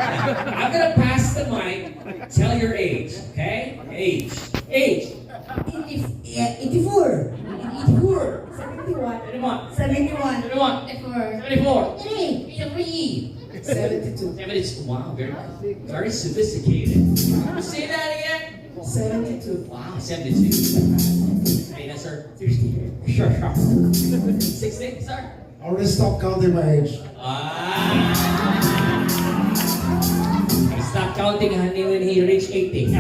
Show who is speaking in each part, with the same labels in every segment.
Speaker 1: I'm gonna pass the mic. Tell your age, okay? Age.
Speaker 2: 84.
Speaker 1: 84.
Speaker 2: 71.
Speaker 1: 71.
Speaker 2: 71.
Speaker 1: 71. 74. 73.
Speaker 2: 72.
Speaker 1: 72. Wow, very sophisticated. Say that again.
Speaker 2: 72.
Speaker 1: Wow, 72. Hey, that's our 50. Sure. 60, sir.
Speaker 3: I already stopped counting my age.
Speaker 1: He stopped counting honey when he reached 80.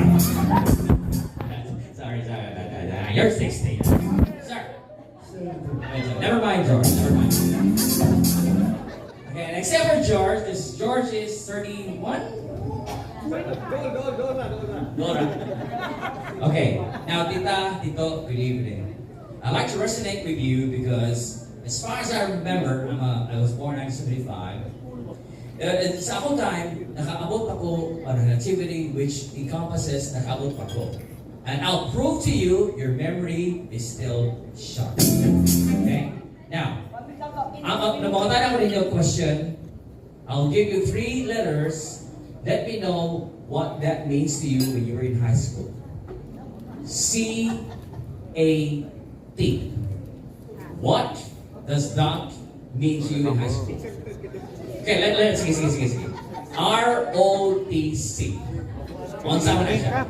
Speaker 1: Sorry. You're 60. Sir. Never mind, George. Never mind. Okay, and except for George, George is 31? Dora. Okay, now Tita, Tito, good evening. I'd like to resonate with you because as far as I remember, I was born in 1975. Sa akong time, nakaabot ako on an activity which encompasses nakaabot ako. And I'll prove to you your memory is still sharp. Okay? Now, namakatala ko rin yung question. I'll give you 3 letters. Let me know what that means to you when you were in high school. C-A-T. What does that mean to you in high school? Okay, let's sige. R-O-T-C. Sama na siya.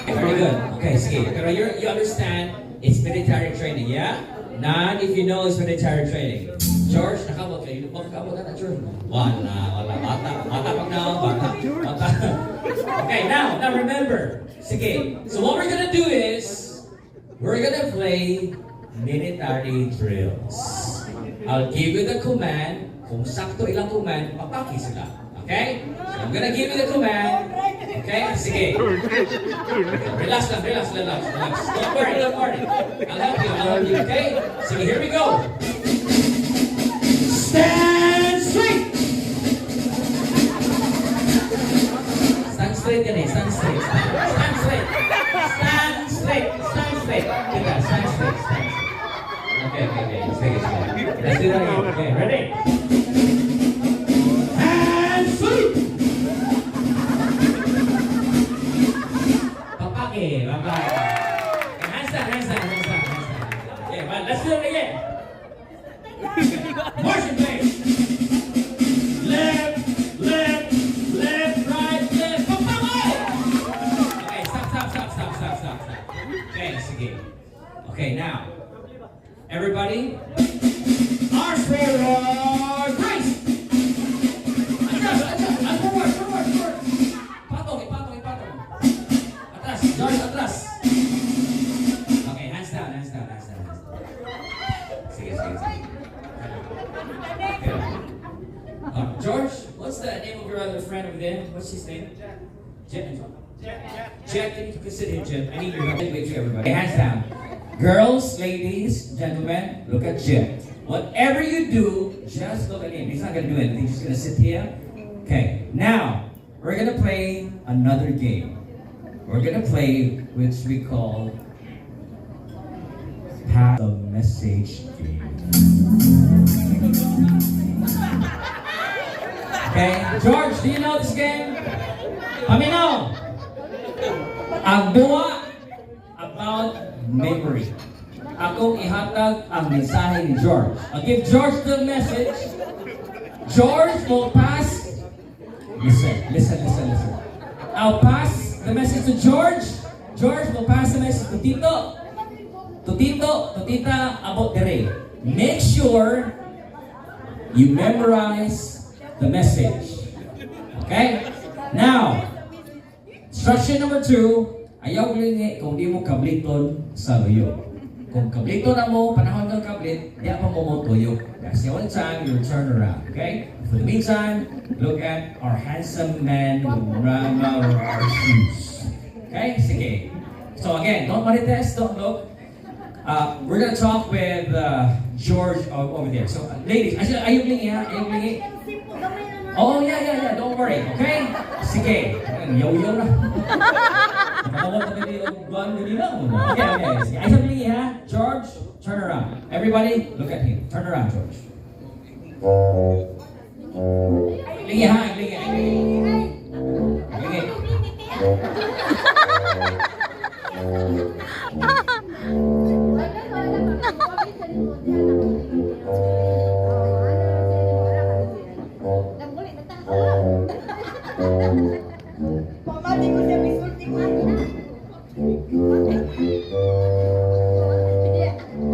Speaker 1: Very good. Okay, sige. Pero you understand it's military training, yeah? None if you know it's military training. George, nakabot kayo. Nakabot ka na, George. Wala. Bata. Okay, now remember. Sige. So what we're gonna do is, we're gonna play military drills. I'll give you the command. Kung sakto ilang command, papaki sila. Okay? So I'm gonna give you the command. Okay? Sige. Relax. Don't worry. I'll help you. Okay? Sige, here we go. Stand straight! Stand straight yan eh. Stand straight. Kita, stand straight. Okay. Sige. Let's do that again. Okay, ready? And salute! Papake. Hands down. Okay, but let's do it again. Motion please. Left, right, left. Papake! Okay, stop. Okay, sige. Okay, now. Everybody, arms forward, brace. Atras, forward. Patong. Atras, George, atras. Okay, hands down. Sige. Okay. George, what's the name of your other friend over there? What's his name? Jet. Can you consider him Jet? I need your help. Wait to everybody. Hands down. Girls, ladies, gentlemen, look at Jet. Whatever you do, just look at him. He's not going to do anything. He's just going to sit here. Okay, now, we're going to play another game. We're going to play which we call Pass the Message Game. Okay, George, do you know this game? Paminaw! Ang duwa about memory. Akong ihatag ang mensahe ni George. I'll give George the message. George will pass. Listen. I'll pass the message to George. George will pass the message to Tito. To Tita about the ray. Make sure you memorize the message. Okay? Now, instruction number 2. Ayaw lingi kung di mo kabliton sa luyo. Kung kabliton na mo, panahon ng kablit, di pa mo tuyok. That's the only time you turn around, okay? For the meantime, look at our handsome man with our shoes. Okay? Sige. So again, don't marites, don't look. We're gonna talk with George over there. So ladies, ayaw lingi ha? Ayaw lingi? Oh, yeah. Don't worry, okay? Sige. Yaw na. Okay. I ha? George, turn around. Everybody, look at him. Turn around, George. Ligi ha, ligi. Ligi.
Speaker 4: Pamati ko siya misulti ko.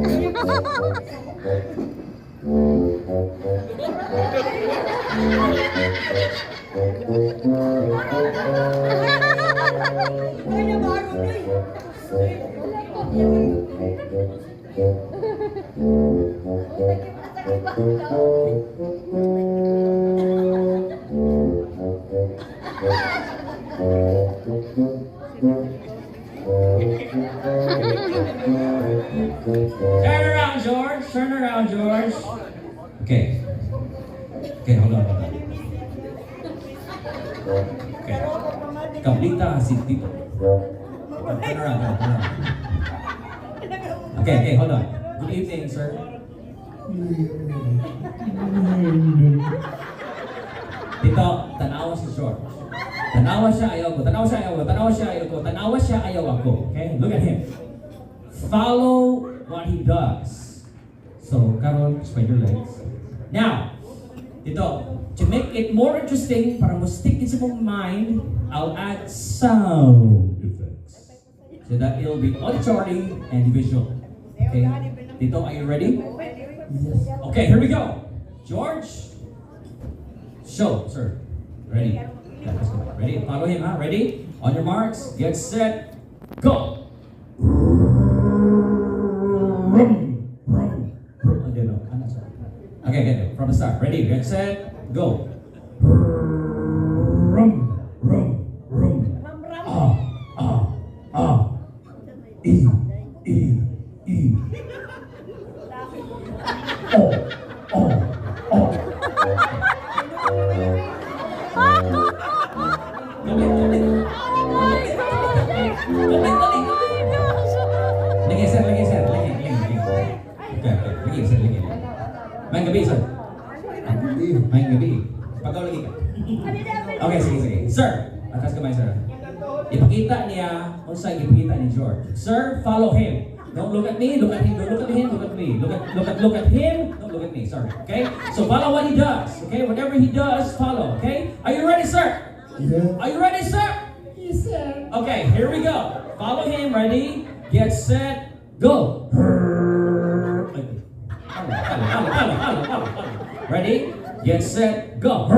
Speaker 4: Ay, nabago ko eh.
Speaker 1: Turn around, George. Turn around, George. Okay. Okay, hold on. Okay. Kablita si Tito. Turn around, turn around. Okay, hold on. Good evening, sir. Tito, tanawa si George. Tanawa siya, ayaw ko. Tanawa siya, ayaw ko. Tanawa siya, ayaw ko. Tanawa siya, ayaw ako. Okay? Look at him. Follow what he does. So, Carol, spread your legs. Now, Tito, to make it more interesting, para mo stick it sa mong mind, I'll add sound effects. So that it'll be auditory and visual. Okay? Tito, are you ready?
Speaker 2: Yes.
Speaker 1: Okay, here we go. George, show, sir. Ready? Yeah, let's go. Ready? Follow him, huh? Ready? On your marks, get set, go! Okay, no, I'm not sorry. Okay, get it. From the start. Ready? Get set, go! Lagi, sir. Lagi. Okay. Lagi, sir. Main gabi, sir. Main gabi. Pagaw lagi ka. Okay, sige. Sir, atas kamay, sir. Ipakita niya kung saan ipakita ni George. Sir, follow him. Don't look at me, look at him, don't look at him, look at me. Look at him, don't look at me, sorry. Okay? So follow what he does. Okay? Whatever he does, follow. Okay? Are you ready, sir?
Speaker 3: Yeah.
Speaker 1: Are you ready, sir?
Speaker 2: Yes, sir.
Speaker 1: Okay, here we go. Follow him, ready, get set, go. Ready, get set, go.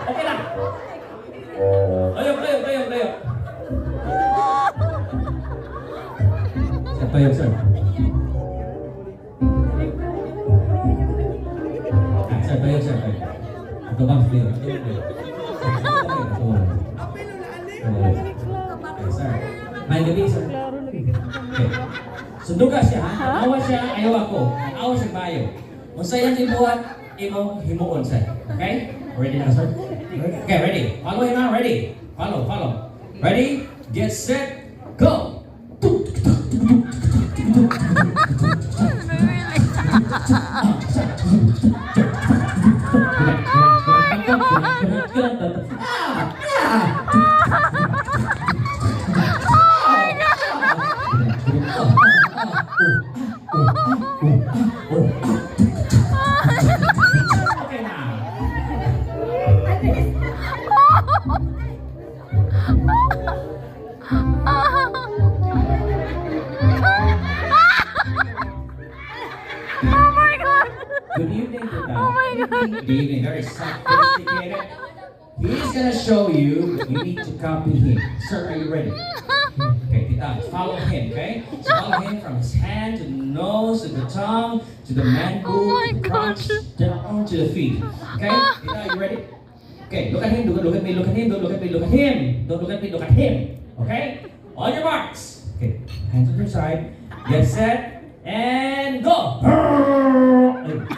Speaker 1: Okay lang. Tayo. Tayo, sir. Sir. Ito bang clear? Okay, sir. May gabi, sir. Okay. Sunduga siya, ha? Tanawa siya, ayaw ako. Tanawa siya bayo. Kung sa'yo ibuhat, imong himuon, sir. Okay? Ready na, sir? Okay, ready. Follow him, ha? Ready? Follow. Ready? Get set, go! Okay na. Good evening, Tita.
Speaker 5: Oh my God.
Speaker 1: Good evening. Very sophisticated. He's gonna show you. You need to copy him. Sir, are you ready? Okay, Tita, follow him, okay? So follow him from his hand to the nose, to the tongue, to the mandible,
Speaker 5: Oh my
Speaker 1: to the crotch,
Speaker 5: gosh.
Speaker 1: down to the feet. Okay? Tita, are you ready? Okay, look at him, look at me, look at him, don't look at me, look at him. Don't look at me, look at him. Okay? On your marks. Okay, hands on your side. Get set, and go! Ayun.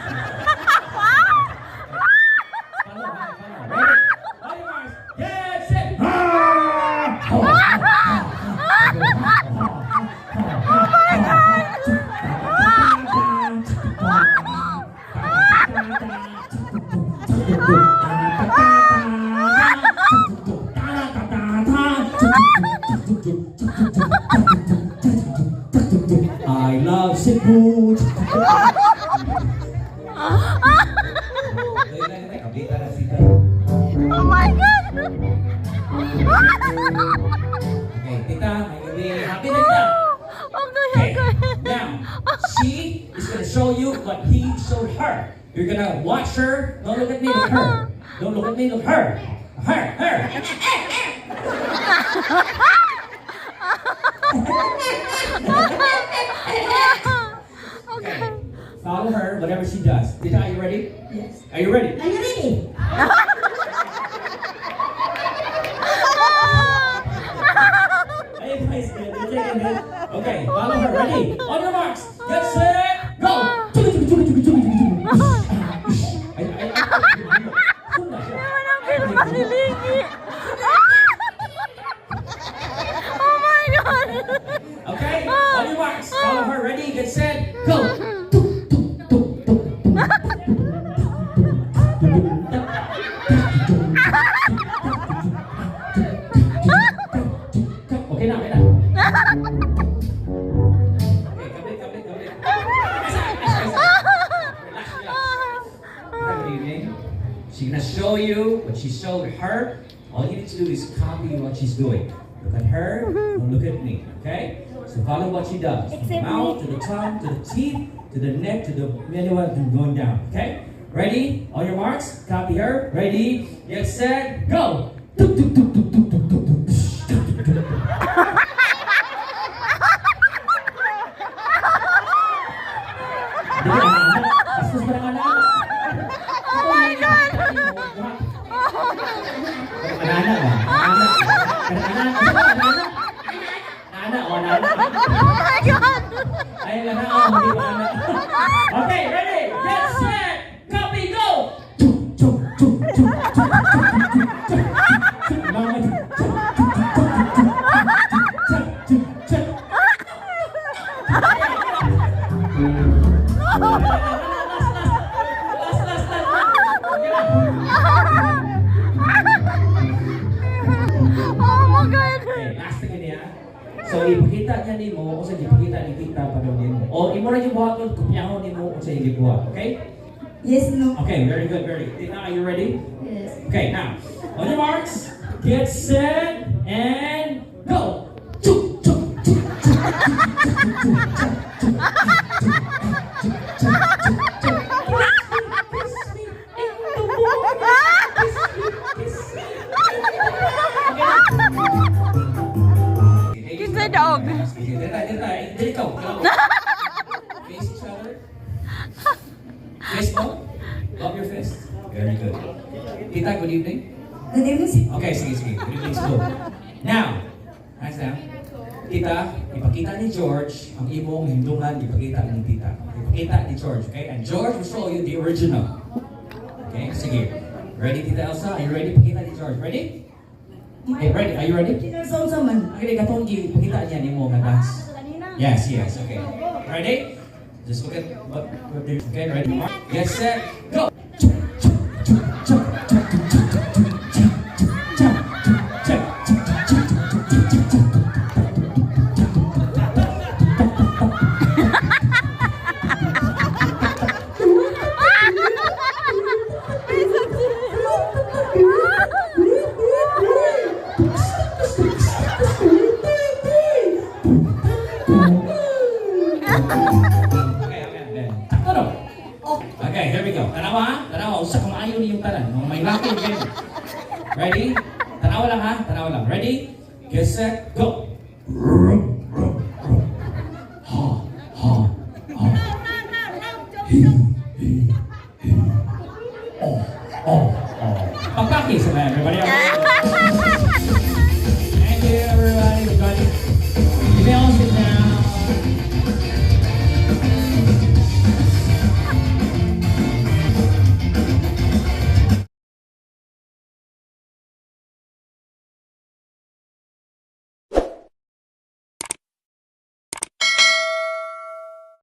Speaker 1: Follow, follow. Ready? On your marks. Get set! I love Cebu.
Speaker 5: Oh my God!
Speaker 1: Okay, tita, may gabi. Happy na siya. Okay, now, she is gonna show you what he showed her. You're gonna watch her. Don't look at me, look at her. Don't look at me, look at her. Her. Okay, follow her, whatever she does. Tita, are you ready?
Speaker 2: Yes.
Speaker 1: Are you ready?
Speaker 2: Are you ready?
Speaker 1: Ayun, guys, okay, follow her. Ready? On your marks. Get set. Go.
Speaker 5: Naman ang pinapaliligi. Oh my God!
Speaker 1: Okay, on your marks. Follow her. Ready? Get set. Go. Okay na. Okay, kabit. Good evening. She's gonna show you what she showed her. All you need to do is copy what she's doing. Look at her, don't look at me, okay? So follow what she does. From the mouth, to the tongue, to the teeth, to the neck, to the anywhere going down, okay? Ready? On your marks, copy her. Ready, get set, go! Bastos ba naman na?
Speaker 5: Oh my God! Oh my God!
Speaker 1: Okay, ready? Get set! Copy, go!
Speaker 5: Oh my God!
Speaker 1: Okay, last na ganyan. So, ipakita niya ni mo kung saan ipakita ni tita pa daw din mo. O, imo na yung buhaton, kupyahon ni mo kung saan yung buhat. Okay?
Speaker 4: Yes, no.
Speaker 1: Okay, very good, very good. Tita, are you ready?
Speaker 2: Yes.
Speaker 1: Okay, now, on your marks, get set, and go!
Speaker 5: Kinsa dog?
Speaker 1: Dito, ikaw. Face each other. Fist bump. Bump your fist. Very good. Tita, good evening.
Speaker 4: Good evening, sir.
Speaker 1: Okay, sige. Good evening, slow. Now, hands down. Tita, ipakita ni George ang imong hindungan, ipakita ni Tita. Ipakita ni George, okay? And George will show you the original. Okay, sige. Ready, Tita Elsa? Are you ready? Pakita ni George. Ready? Okay, ready. Are you ready?
Speaker 4: Kinasawsa man.
Speaker 1: Okay, katong ipakita niya ni mo nga dance. Yes, okay. Ready? Just look at what they're... Okay, ready? Get set, go! Okay, here we go. Tanawa ha? Tanawa. Usa kung ayaw niyong tanan. Mga may laki. Okay. Ready? Tanawa lang ha? Tanawa lang. Ready? Get set, go! Pagpaki sa everybody.